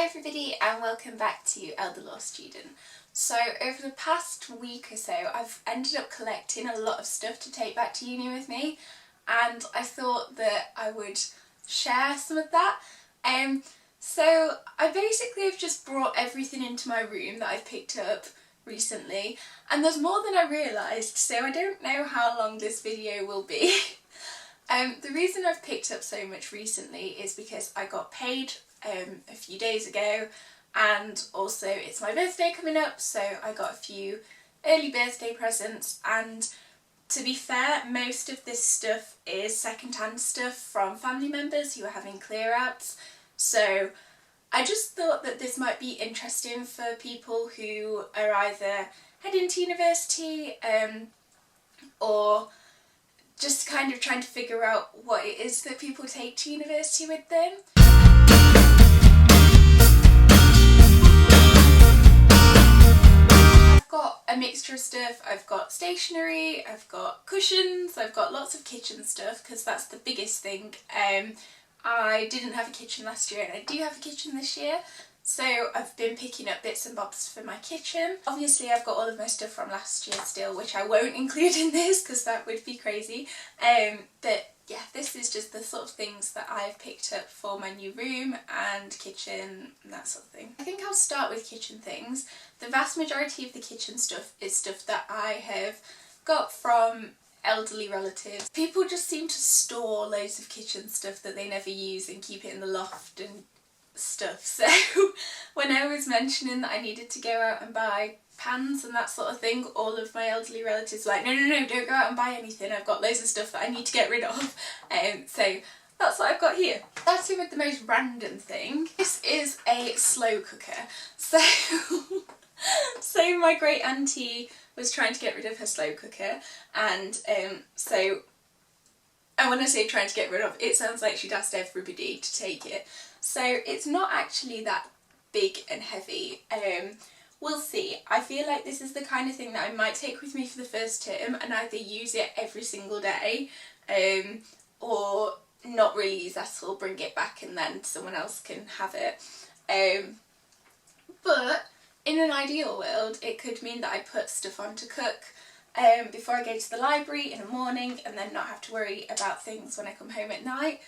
everybody and welcome back to Elle the Law Student. So over the past week or so I've ended up collecting a lot of stuff to take back to uni with me, and I thought that I would share some of that. So I basically have just brought everything into my room that I've picked up recently, and there's more than I realised, so I don't know how long this video will be. The reason I've picked up so much recently is because I got paid a few days ago, and also it's my birthday coming up, so I got a few early birthday presents. And to be fair, most of this stuff is second-hand stuff from family members who are having clear outs, so I just thought that this might be interesting for people who are either heading to university or just kind of trying to figure out what it is that people take to university with them. I've got a mixture of stuff. I've got stationery, I've got cushions, I've got lots of kitchen stuff because that's the biggest thing. I didn't have a kitchen last year and I do have a kitchen this year, so I've been picking up bits and bobs for my kitchen. Obviously I've got all of my stuff from last year still, which I won't include in this because that would be crazy. But yeah, this is just the sort of things that I've picked up for my new room and kitchen and that sort of thing. I think I'll start with kitchen things. The vast majority of the kitchen stuff is stuff that I have got from elderly relatives. People just seem to store loads of kitchen stuff that they never use and keep it in the loft and stuff, so when I was mentioning that I needed to go out and buy pans and that sort of thing, all of my elderly relatives were like, no, don't go out and buy anything, I've got loads of stuff that I need to get rid of. So that's what I've got here. Starting with the most random thing, this is a slow cooker. So my great auntie was trying to get rid of her slow cooker, and and when I say trying to get rid of, it sounds like she'd asked everybody to take it. So it's not actually that big and heavy. We'll see. I feel like this is the kind of thing that I might take with me for the first term and either use it every single day or not really use that at all, bring it back and then someone else can have it. But in an ideal world it could mean that I put stuff on to cook before I go to the library in the morning and then not have to worry about things when I come home at night.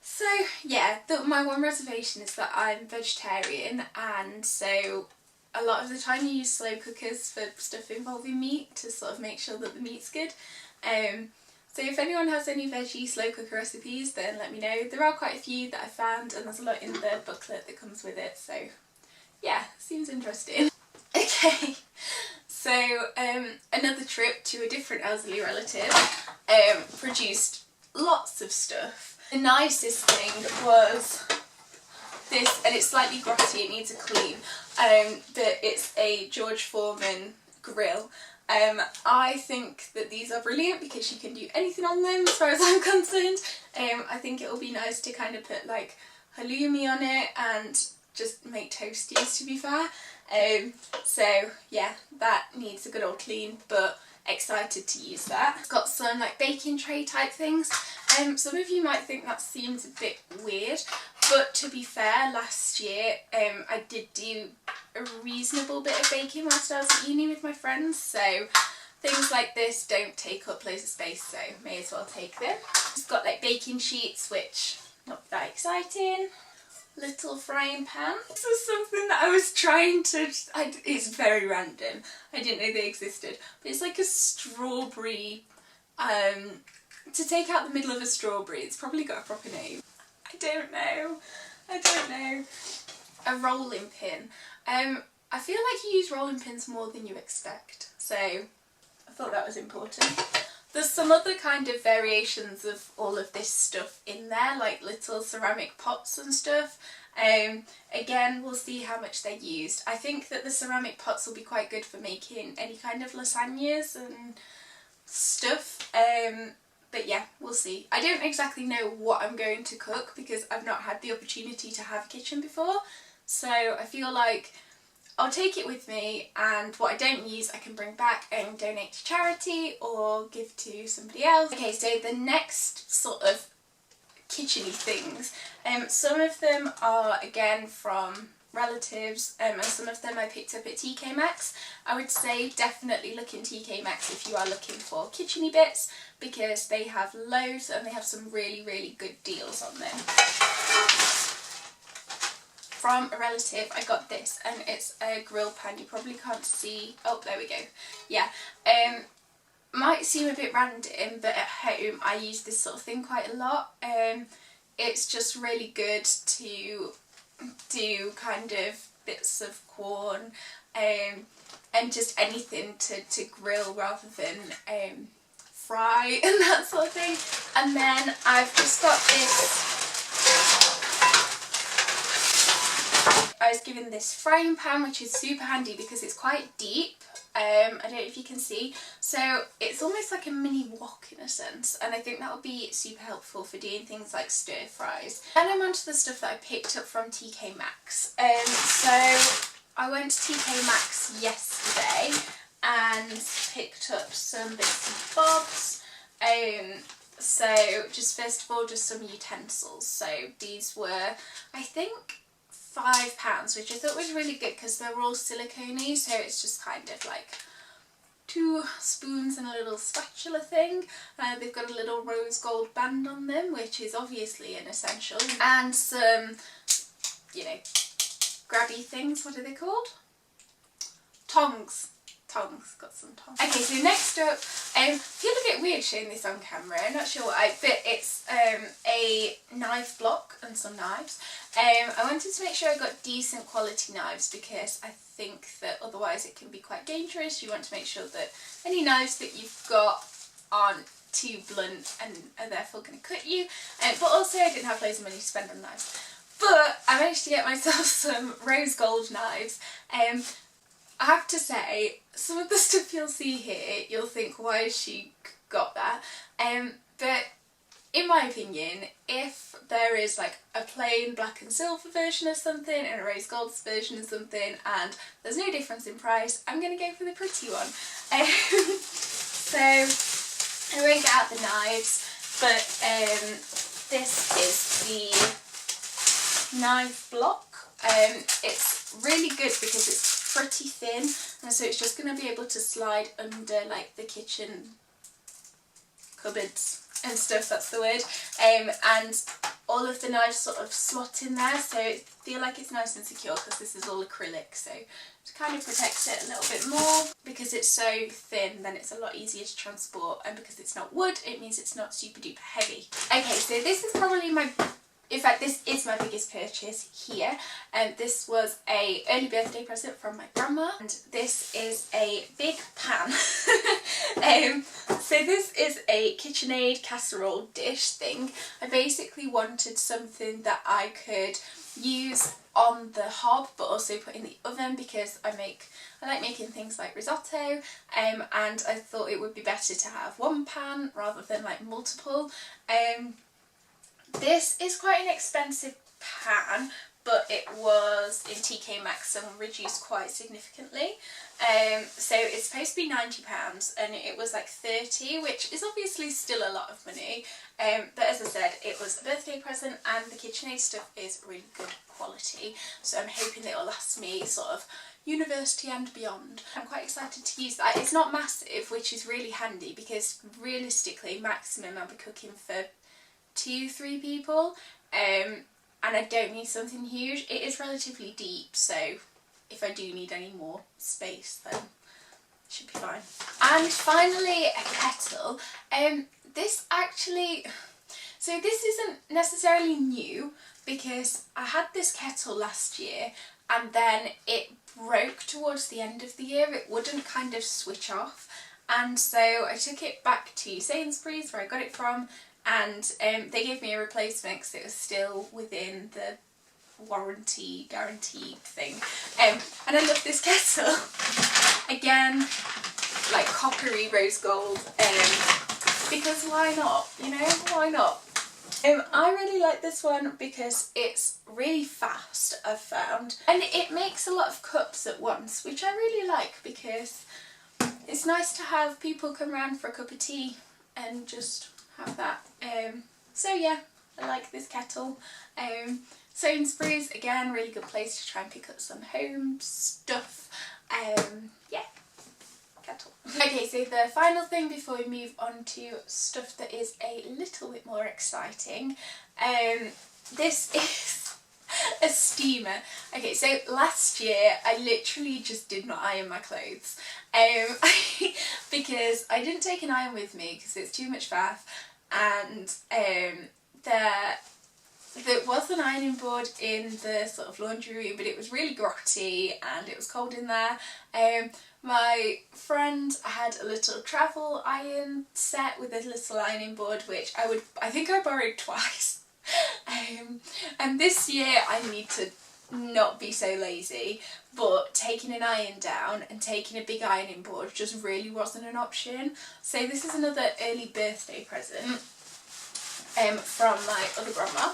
So yeah, my one reservation is that I'm vegetarian, and so a lot of the time you use slow cookers for stuff involving meat to sort of make sure that the meat's good. So if anyone has any veggie slow cooker recipes, then let me know. There are quite a few that I found and there's a lot in the booklet that comes with it, so yeah, seems interesting. Okay, so another trip to a different elderly relative produced lots of stuff. The nicest thing was this, and it's slightly grotty, it needs a clean, but it's a George Foreman grill. I think that these are brilliant because you can do anything on them as far as I'm concerned. I think it will be nice to kind of put like halloumi on it and just make toasties, to be fair. So yeah, that needs a good old clean, but excited to use that. It's got some like baking tray type things. Some of you might think that seems a bit weird, but to be fair, last year I did do a reasonable bit of baking whilst I was at uni with my friends, so things like this don't take up loads of space, so may as well take them. It's got like baking sheets, which not that exciting. Little frying pan. This was something that I was trying to, it's very random, I didn't know they existed, but it's like a strawberry, to take out the middle of a strawberry. It's probably got a proper name. I don't know. A rolling pin. I feel like you use rolling pins more than you expect, so I thought that was important. There's some other kind of variations of all of this stuff in there, like little ceramic pots and stuff. Again, we'll see how much they're used. I think that the ceramic pots will be quite good for making any kind of lasagnas and stuff. But yeah, we'll see. I don't exactly know what I'm going to cook because I've not had the opportunity to have a kitchen before, so I feel like I'll take it with me, and what I don't use I can bring back and donate to charity or give to somebody else. Okay, so the next sort of kitcheny things. Some of them are again from relatives, and some of them I picked up at TK Maxx. I would say definitely look in TK Maxx if you are looking for kitcheny bits, because they have loads and they have some really good deals on them. From a relative I got this, and it's a grill pan. You probably can't see, oh there we go, yeah. Might seem a bit random, but at home I use this sort of thing quite a lot. It's just really good to do kind of bits of corn and just anything to grill rather than fry and that sort of thing. And then I've just got this, I was given this frying pan, which is super handy because it's quite deep. I don't know if you can see, so it's almost like a mini wok in a sense, and I think that will be super helpful for doing things like stir fries. Then I'm onto the stuff that I picked up from TK Maxx. So I went to TK Maxx yesterday and picked up some bits and bobs. So just first of all, just some utensils. So these were, I think, £5, which I thought was really good because they're all silicone-y, so it's just kind of like 2 spoons and a little spatula thing. They've got a little rose gold band on them, which is obviously an essential, and some, you know, grabby things. What are they called? Tongs. Got some tongs. Okay, so next up, I feel a bit weird showing this on camera, I'm not sure why, but it's a knife block and some knives. I wanted to make sure I got decent quality knives because I think that otherwise it can be quite dangerous. You want to make sure that any knives that you've got aren't too blunt and are therefore going to cut you. But also I didn't have loads of money to spend on knives. But I managed to get myself some rose gold knives. I have to say, some of the stuff you'll see here, you'll think, why has she got that? But in my opinion, if there is like a plain black and silver version of something and a rose gold version of something and there's no difference in price, I'm going to go for the pretty one. So I won't get out the knives, but this is the knife block. It's really good because it's pretty thin, and so it's just going to be able to slide under like the kitchen cupboards and stuff, that's the word, and all of the knives sort of slot in there, so I feel like it's nice and secure because this is all acrylic, so to kind of protect it a little bit more. Because it's so thin, then it's a lot easier to transport, and because it's not wood, it means it's not super duper heavy. Okay, so this is probably in fact, this is my biggest purchase here, and this was a early birthday present from my grandma, and this is a big pan. So this is a KitchenAid casserole dish thing. I basically wanted something that I could use on the hob but also put in the oven because I like making things like risotto, and I thought it would be better to have one pan rather than like multiple. This is quite an expensive pan, but it was in TK Maxx and reduced quite significantly. So it's supposed to be £90 and it was like £30, which is obviously still a lot of money. But as I said, it was a birthday present and the KitchenAid stuff is really good quality. So I'm hoping that it will last me sort of university and beyond. I'm quite excited to use that. It's not massive, which is really handy because realistically maximum I'll be cooking for 2-3 people, and I don't need something huge. It is relatively deep, so if I do need any more space then it should be fine. And finally, a kettle. This isn't necessarily new because I had this kettle last year and then it broke towards the end of the year. It wouldn't kind of switch off, and so I took it back to Sainsbury's where I got it from, and they gave me a replacement because it was still within the warranty guarantee thing. And I love this kettle. Again, like coppery rose gold, because why not, you know, why not? I really like this one because it's really fast, I've found, and it makes a lot of cups at once, which I really like because it's nice to have people come round for a cup of tea and just have that. So yeah, I like this kettle. Sainsbury's, again, really good place to try and pick up some home stuff. Yeah, kettle. Okay, so the final thing before we move on to stuff that is a little bit more exciting, this is a steamer. Okay, so last year I literally just did not iron my clothes because I didn't take an iron with me because it's too much faff, and there was an ironing board in the sort of laundry room, but it was really grotty and it was cold in there. My friend had a little travel iron set with a little ironing board, which I think I borrowed twice. And this year I need to not be so lazy, but taking an iron down and taking a big ironing board just really wasn't an option. So this is another early birthday present from my other grandma,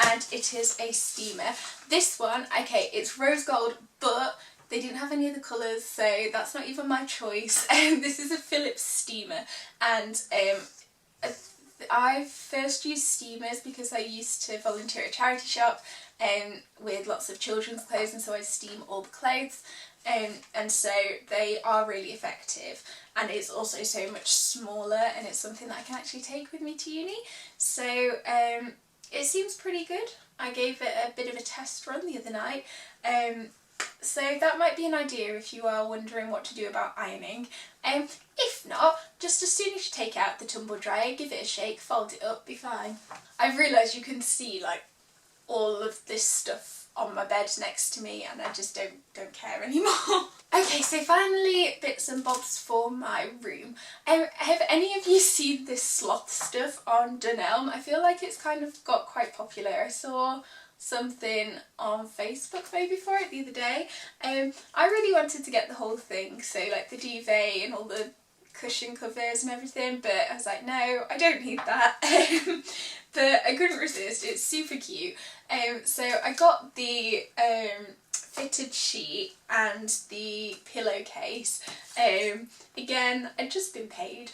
and it is a steamer. This one, okay, it's rose gold, but they didn't have any other colours, so that's not even my choice. This is a Philips steamer, and I first used steamers because I used to volunteer at a charity shop with lots of children's clothes, and so I steam all the clothes, and so they are really effective, and it's also so much smaller, and it's something that I can actually take with me to uni, so it seems pretty good. I gave it a bit of a test run the other night, so that might be an idea if you are wondering what to do about ironing. If not, just as soon as you take out the tumble dryer, give it a shake, fold it up, be fine. I've realised you can see like all of this stuff on my bed next to me, and I just don't care anymore. Okay, so finally bits and bobs for my room. Have any of you seen this sloth stuff on Dunelm? I feel like it's kind of got quite popular. I saw something on Facebook maybe for it the other day. I really wanted to get the whole thing, so like the duvet and all the cushion covers and everything, but I was like, no, I don't need that. But I couldn't resist. It's super cute. So I got the fitted sheet and the pillowcase. Again, I'd just been paid.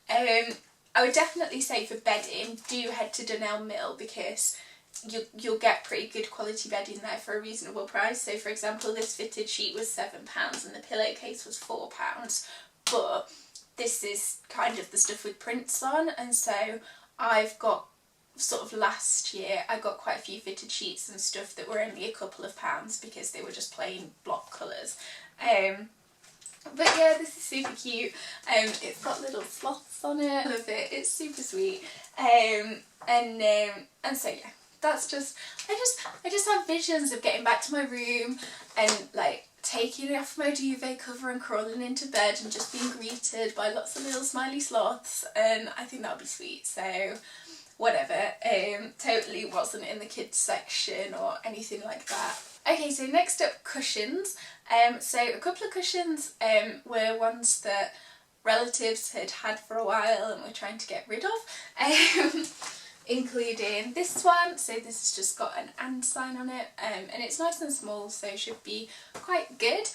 I would definitely say for bedding, do head to Dunelm Mill, because you'll get pretty good quality bedding there for a reasonable price. So for example, this fitted sheet was £7 and the pillowcase was £4, but this is kind of the stuff with prints on, and so I've got sort of last year I got quite a few fitted sheets and stuff that were only a couple of pounds because they were just plain block colours. But yeah, this is super cute. It's got little sloths on it. I love it. It's super sweet. And so yeah, that's just I just have visions of getting back to my room and like taking off my duvet cover and crawling into bed and just being greeted by lots of little smiley sloths, and I think that would be sweet. So whatever, totally wasn't in the kids section or anything like that. Okay, so next up, cushions. So a couple of cushions were ones that relatives had had for a while and were trying to get rid of, including this one. So this has just got an and sign on it, and it's nice and small, so should be quite good.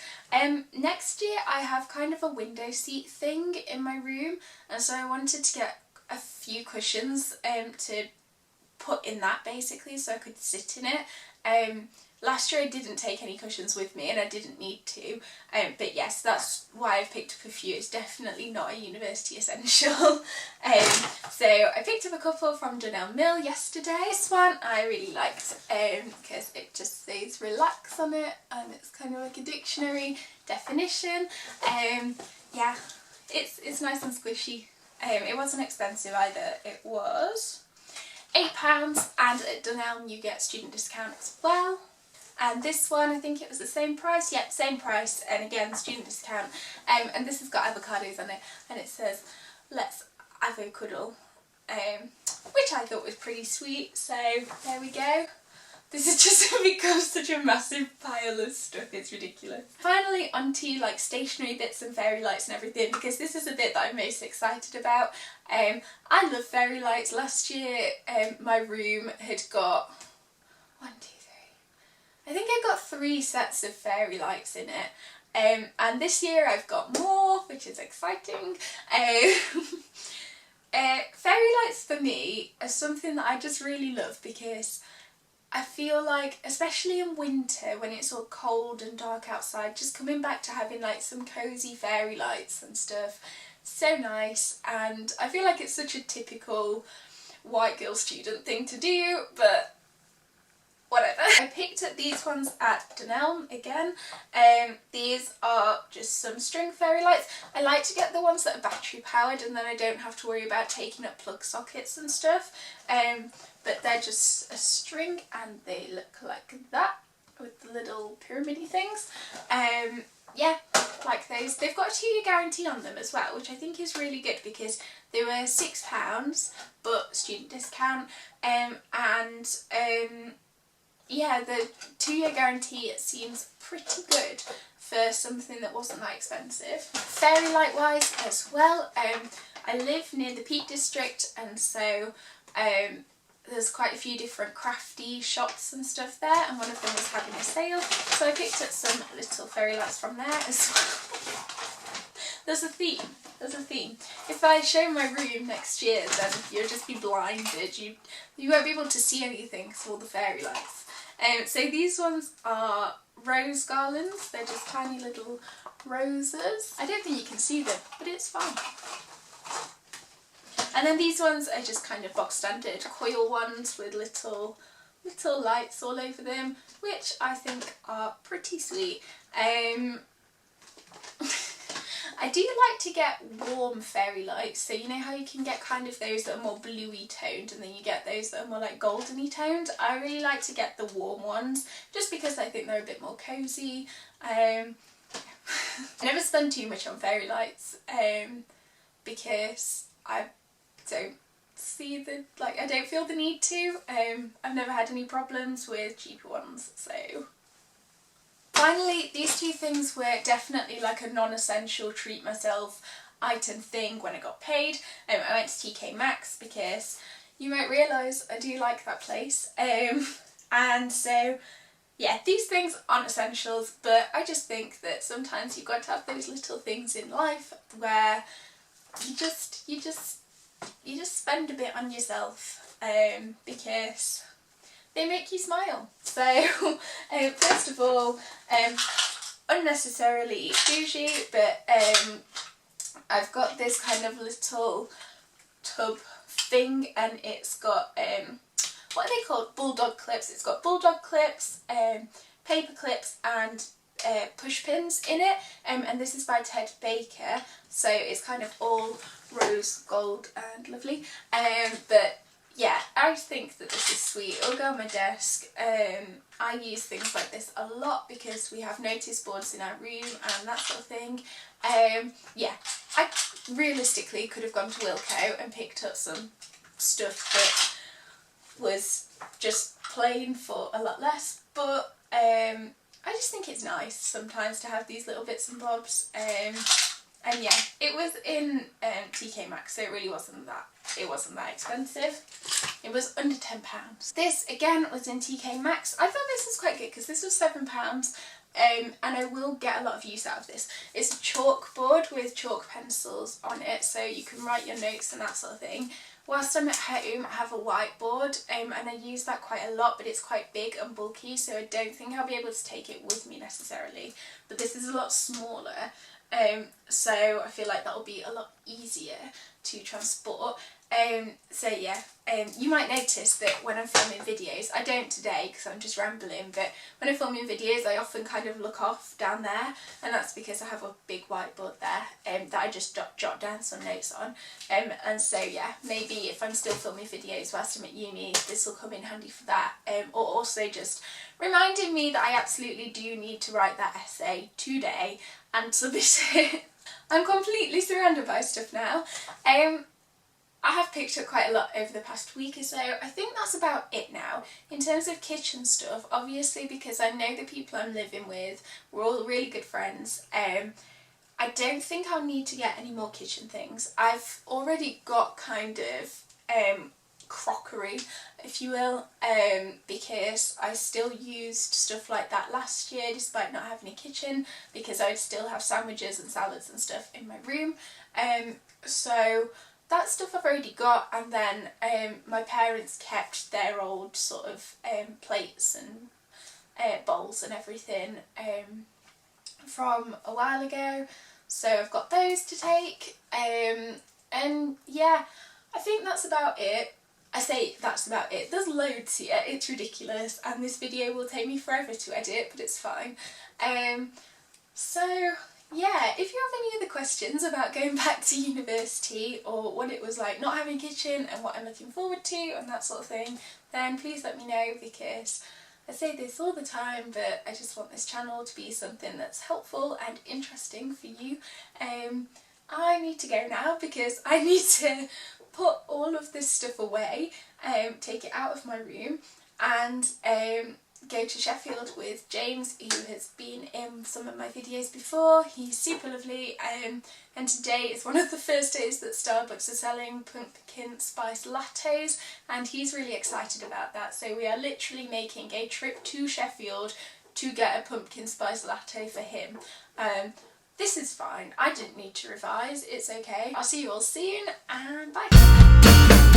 Next year I have kind of a window seat thing in my room, and so I wanted to get a few cushions to put in that basically, so I could sit in it. Last year I didn't take any cushions with me and I didn't need to, but yes, that's why I've picked up a few. It's definitely not a university essential. So I picked up a couple from Dunelm Mill yesterday. This one I really liked because it just says relax on it, and it's kind of like a dictionary definition. Yeah, it's nice and squishy. It wasn't expensive either. It was £8, and at Dunelm you get student discount as well. And this one, I think it was the same price. Yep, same price, and again student discount. And this has got avocados on it, and it says let's avo-cuddle, which I thought was pretty sweet. So there we go. This has just become such a massive pile of stuff, it's ridiculous. Finally, onto like stationery bits and fairy lights and everything, because this is a bit that I'm most excited about. I love fairy lights. Last year my room had got 1, 2, 3. I think I got 3 sets of fairy lights in it. And this year I've got more, which is exciting. Fairy lights for me are something that I just really love, because I feel like, especially in winter when it's all cold and dark outside, just coming back to having like some cosy fairy lights and stuff, so nice. And I feel like it's such a typical white girl student thing to do, but whatever. I picked up these ones at Dunelm again. These are just some string fairy lights. I like to get the ones that are battery powered, and then I don't have to worry about taking up plug sockets and stuff. But they're just a string and they look like that with the little pyramid-y things. Yeah, like those. They've got a 2-year guarantee on them as well, which I think is really good, because they were £6 but student discount, yeah, the 2-year guarantee seems pretty good for something that wasn't that expensive. Fairy light wise as well, I live near the Peak District, and so there's quite a few different crafty shops and stuff there, and one of them was having a sale, so I picked up some little fairy lights from there as well. There's a theme. If I show my room next year, then you'll just be blinded. You won't be able to see anything because of all the fairy lights. So these ones are rose garlands. They're just tiny little roses. I don't think you can see them, but it's fine. And then these ones are just kind of box standard coil ones with little lights all over them, which I think are pretty sweet. I do like to get warm fairy lights, so you know how you can get kind of those that are more bluey toned, and then you get those that are more like goldeny toned. I really like to get the warm ones, just because I think they're a bit more cosy. I never spend too much on fairy lights, because I don't see the, like, I don't feel the need to. I've never had any problems with cheaper ones, so. Finally, these two things were definitely like a non-essential treat myself item thing when I got paid. I went to TK Maxx because you might realise I do like that place. And so yeah, these things aren't essentials, but I just think that sometimes you've got to have those little things in life where you just spend a bit on yourself, because they make you smile. So first of all, unnecessarily bougie, but I've got this kind of little tub thing, and it's got what are they called? Bulldog Clips. It's got Bulldog Clips, paper clips and push pins in it, and this is by Ted Baker, so it's kind of all rose gold and lovely, but yeah, I think that this is sweet. It'll go on my desk. I use things like this a lot because we have notice boards in our room and that sort of thing. Yeah, I realistically could have gone to Wilko and picked up some stuff that was just plain for a lot less, but I just think it's nice sometimes to have these little bits and bobs. And yeah, it was in TK Maxx, so it really wasn't that expensive. It was under £10. This again was in TK Maxx. I thought this was quite good because this was £7, and I will get a lot of use out of this. It's a chalkboard with chalk pencils on it, so you can write your notes and that sort of thing. Whilst I'm at home, I have a whiteboard, and I use that quite a lot, but it's quite big and bulky, so I don't think I'll be able to take it with me necessarily. But this is a lot smaller, so I feel like that'll be a lot easier to transport. So yeah, you might notice that when I'm filming videos, I don't today because I'm just rambling, but when I'm filming videos I often kind of look off down there, and that's because I have a big whiteboard there that I just jot down some notes on, and so yeah, maybe if I'm still filming videos whilst I'm at uni, this will come in handy for that, or also just reminding me that I absolutely do need to write that essay today and submit it. I'm completely surrounded by stuff now. I have picked up quite a lot over the past week or so. I think that's about it now. In terms of kitchen stuff, obviously because I know the people I'm living with, we're all really good friends, I don't think I'll need to get any more kitchen things. I've already got kind of crockery, if you will, because I still used stuff like that last year despite not having a kitchen, because I'd still have sandwiches and salads and stuff in my room. So that stuff I've already got, and then my parents kept their old sort of plates and bowls and everything from a while ago, so I've got those to take, and yeah, I think that's about it. I say that's about it, there's loads here, it's ridiculous, and this video will take me forever to edit, but it's fine. So yeah, if you have any other questions about going back to university, or what it was like not having a kitchen and what I'm looking forward to and that sort of thing, then please let me know, because I say this all the time, but I just want this channel to be something that's helpful and interesting for you. I need to go now because I need to put all of this stuff away, take it out of my room, and go to Sheffield with James, who has been in some of my videos before. He's super lovely, and today is one of the first days that Starbucks are selling pumpkin spice lattes, and he's really excited about that. So we are literally making a trip to Sheffield to get a pumpkin spice latte for him. This is fine, I didn't need to revise, it's okay. I'll see you all soon, and bye!